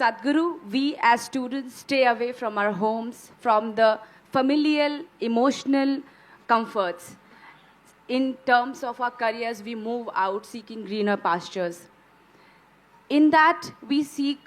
Sadhguru, we as students stay away from our homes, from the familial, emotional comforts. In terms of our careers, we move out seeking greener pastures. In that, we seek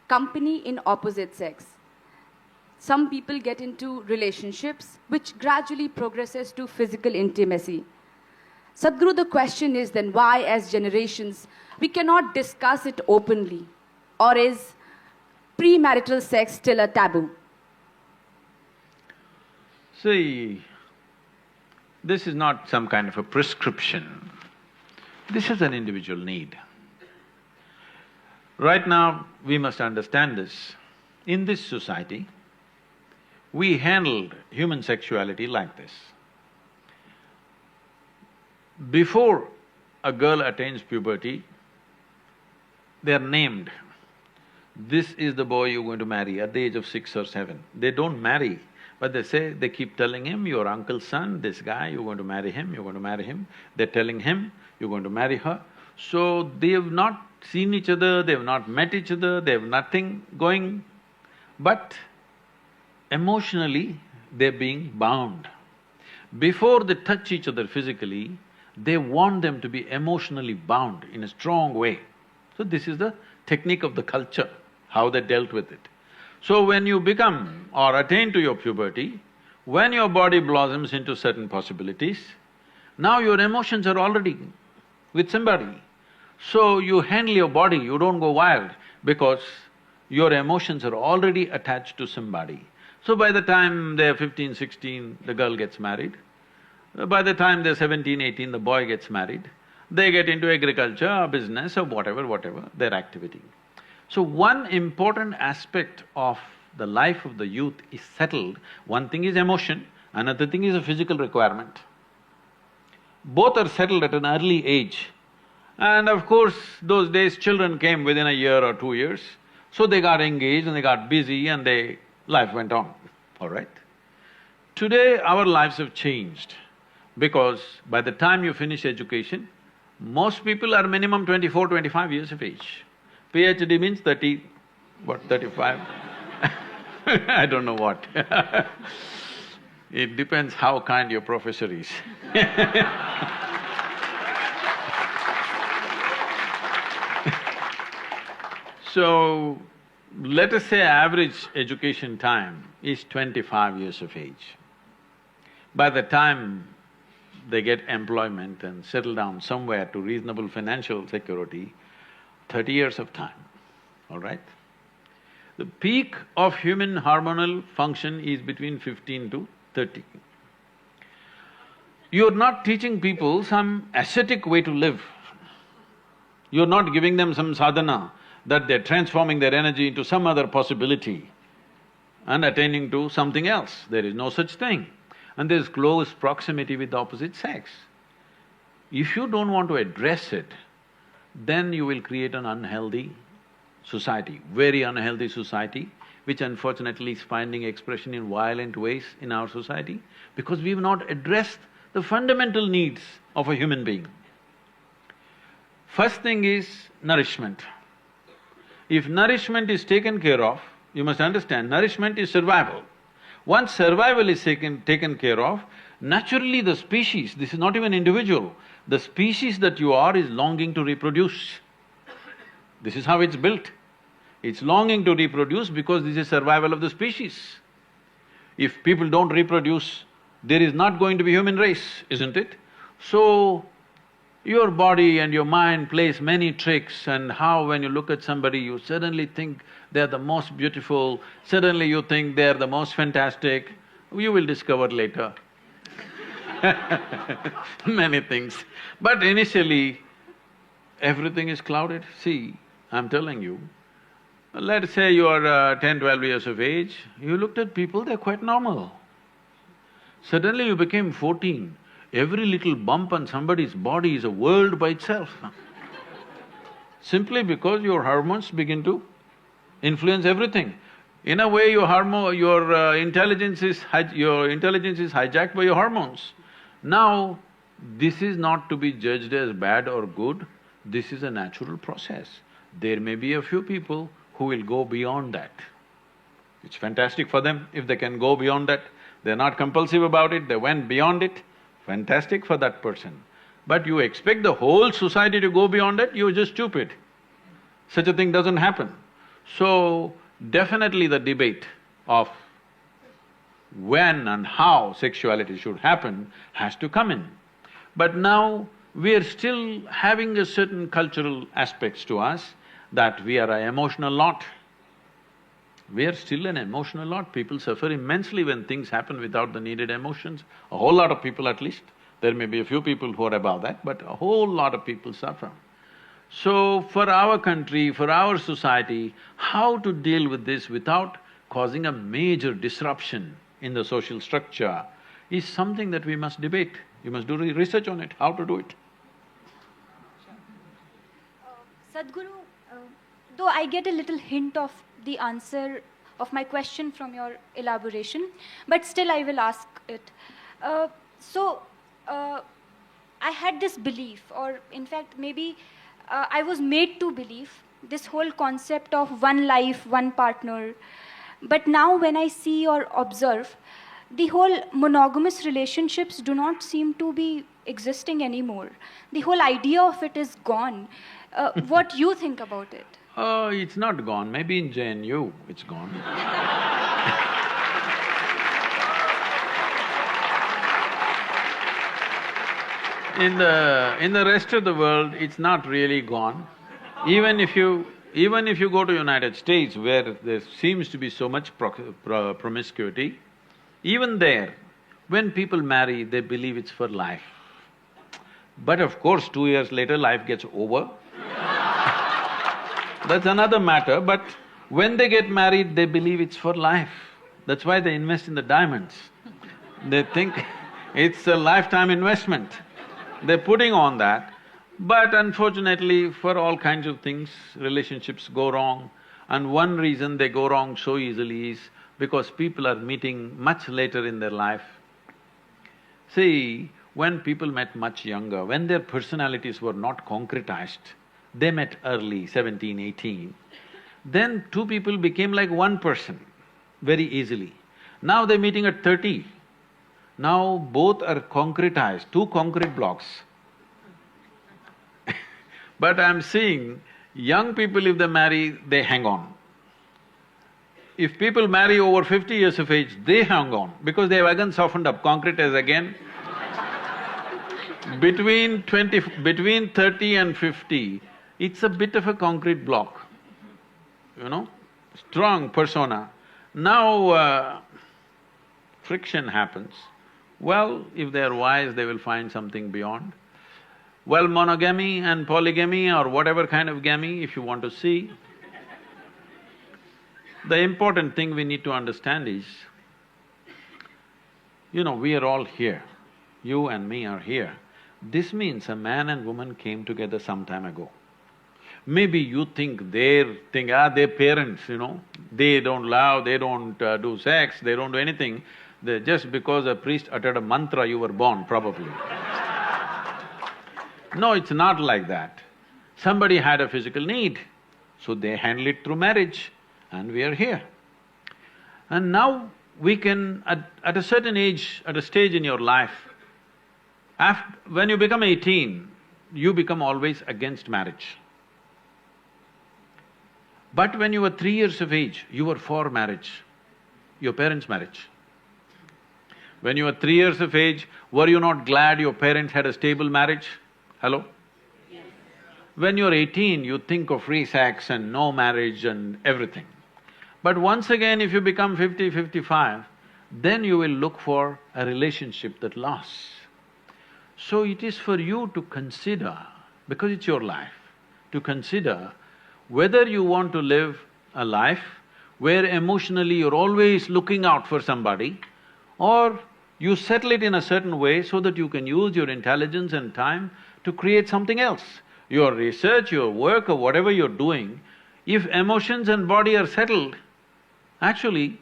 company in opposite sex. Some people get into relationships which gradually progresses to physical intimacy. Sadhguru, the question is then why, as generations, we cannot discuss it openly? Or is premarital sex still a taboo? See, this is not some kind of a prescription. This is an individual need. Right now, we must understand this. In this society, we handled human sexuality like this. Before a girl attains puberty, they are named. This is the boy you're going to marry at the age of 6 or 7. They don't marry, but they keep telling him, your uncle's son, this guy, you're going to marry him, you're going to marry him. They're telling him, you're going to marry her. So they have not seen each other, they have not met each other, they have nothing going, but emotionally they're being bound. Before they touch each other physically, they want them to be emotionally bound in a strong way. So this is the technique of the culture, how they dealt with it. So when you become or attain to your puberty, when your body blossoms into certain possibilities, now your emotions are already with somebody. So you handle your body, you don't go wild because your emotions are already attached to somebody. So by the time they're 15, 16, the girl gets married. By the time they're 17, 18, the boy gets married. They get into agriculture or business or whatever, their activity. So one important aspect of the life of the youth is settled. One thing is emotion, another thing is a physical requirement. Both are settled at an early age. And of course, those days children came within a year or 2 years, so they got engaged and they got busy and life went on, all right? Today, our lives have changed because by the time you finish education, most people are minimum 24, 25 years of age. PhD means 35? I don't know what It depends how kind your professor is So, let us say average education time is 25 years of age. By the time they get employment and settle down somewhere to reasonable financial security, 30 years of time, all right? The peak of human hormonal function is between 15 to 30. You're not teaching people some ascetic way to live. You're not giving them some sadhana that they're transforming their energy into some other possibility and attaining to something else. There is no such thing. And there's close proximity with the opposite sex. If you don't want to address it, then you will create an unhealthy society, very unhealthy society, which unfortunately is finding expression in violent ways in our society because we've not addressed the fundamental needs of a human being. First thing is nourishment. If nourishment is taken care of, you must understand, nourishment is survival. Once survival is taken care of, naturally the species, this is not even individual, the species that you are is longing to reproduce. This is how it's built. It's longing to reproduce because this is survival of the species. If people don't reproduce, there is not going to be human race, isn't it? So, your body and your mind plays many tricks and how when you look at somebody, you suddenly think they're the most beautiful, suddenly you think they're the most fantastic, you will discover later many things. But initially, everything is clouded. See, I'm telling you, let's say you are 10, 12 years of age, you looked at people, they're quite normal. Suddenly you became 14, every little bump on somebody's body is a world by itself simply because your hormones begin to influence everything. In a way, your intelligence is hijacked by your hormones. Now, this is not to be judged as bad or good, this is a natural process. There may be a few people who will go beyond that. It's fantastic for them if they can go beyond that. They're not compulsive about it, they went beyond it, fantastic for that person. But you expect the whole society to go beyond it, you're just stupid. Such a thing doesn't happen. So, definitely the debate of when and how sexuality should happen has to come in. But now, we are still having a certain cultural aspects to us that we are an emotional lot. We are still an emotional lot. People suffer immensely when things happen without the needed emotions. A whole lot of people at least. There may be a few people who are above that, but a whole lot of people suffer. So, for our country, for our society, how to deal with this without causing a major disruption in the social structure is something that we must debate. You must do research on it, how to do it. Sadhguru, though I get a little hint of the answer of my question from your elaboration, but still I will ask it. I had this belief, or in fact maybe I was made to believe this whole concept of one life, one partner. But now when I see or observe, the whole monogamous relationships do not seem to be existing anymore. The whole idea of it is gone. What you think about it? Oh, it's not gone, maybe in JNU it's gone. In the rest of the world, it's not really gone. Even if you go to United States where there seems to be so much promiscuity, even there, when people marry, they believe it's for life. But of course, 2 years later, life gets over. That's another matter, but when they get married, they believe it's for life. That's why they invest in the diamonds. They think it's a lifetime investment. They're putting on that, but unfortunately, for all kinds of things, relationships go wrong. And one reason they go wrong so easily is because people are meeting much later in their life. See, when people met much younger, when their personalities were not concretized, they met early, 17, 18, then two people became like one person very easily. Now they're meeting at 30. Now both are concretized, two concrete blocks. But I'm seeing young people, if they marry, they hang on. If people marry over 50 years of age, they hang on because they have again softened up, concrete is again. Between 30 and 50, it's a bit of a concrete block, you know, strong persona. Now, friction happens. Well, if they are wise, they will find something beyond. Well, monogamy and polygamy or whatever kind of gamy, if you want to see, the important thing we need to understand is, you know, we are all here. You and me are here. This means a man and woman came together some time ago. Maybe you think they're parents, you know, they don't love, they don't do sex, they don't do anything. Just because a priest uttered a mantra, you were born, probably. No, it's not like that. Somebody had a physical need, so they handle it through marriage, and we are here. And now we can, at a certain age, at a stage in your life, when you become 18, you become always against marriage. But when you were 3 years of age, you were for marriage, your parents' marriage. When you were 3 years of age, were you not glad your parents had a stable marriage? Hello? Yes. When you're 18, you think of free sex and no marriage and everything. But once again, if you become 50, 55, then you will look for a relationship that lasts. So it is for you to consider, because it's your life, to consider whether you want to live a life where emotionally you're always looking out for somebody, or you settle it in a certain way so that you can use your intelligence and time to create something else. Your research, your work or whatever you're doing, if emotions and body are settled, actually,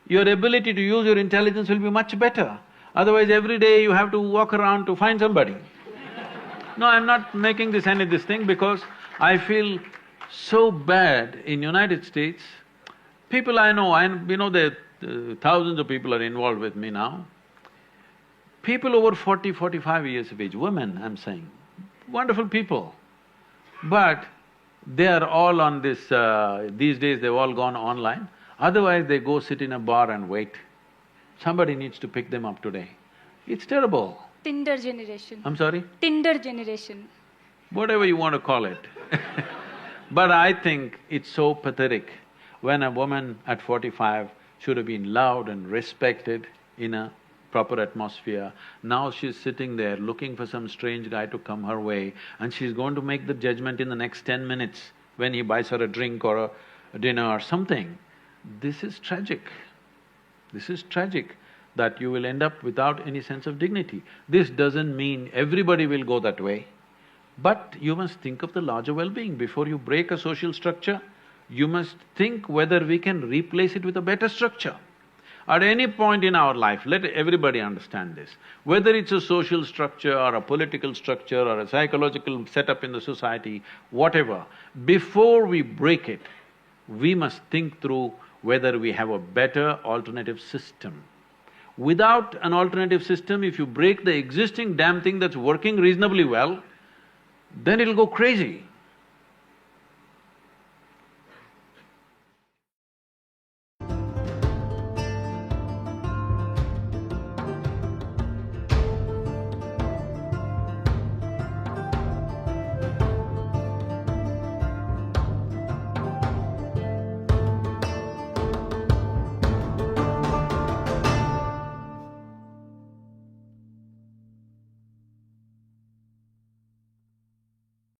your ability to use your intelligence will be much better. Otherwise, every day you have to walk around to find somebody. No, I'm not making this thing because I feel so bad in United States. People I know, that thousands of people are involved with me now. People over 40, 45 years of age, women I'm saying, wonderful people. But they are all on this… these days they've all gone online. Otherwise they go sit in a bar and wait. Somebody needs to pick them up today. It's terrible. Tinder generation. I'm sorry? Tinder generation. Whatever you want to call it. But I think it's so pathetic when a woman at 45 should have been loved and respected in a proper atmosphere. Now she's sitting there looking for some strange guy to come her way, and she's going to make the judgment in the next 10 minutes when he buys her a drink or a dinner or something. This is tragic. This is tragic, that you will end up without any sense of dignity. This doesn't mean everybody will go that way, but you must think of the larger well-being. Before you break a social structure, you must think whether we can replace it with a better structure. At any point in our life, let everybody understand this, whether it's a social structure or a political structure or a psychological setup in the society, whatever, before we break it, we must think through whether we have a better alternative system. Without an alternative system, if you break the existing damn thing that's working reasonably well, then it'll go crazy.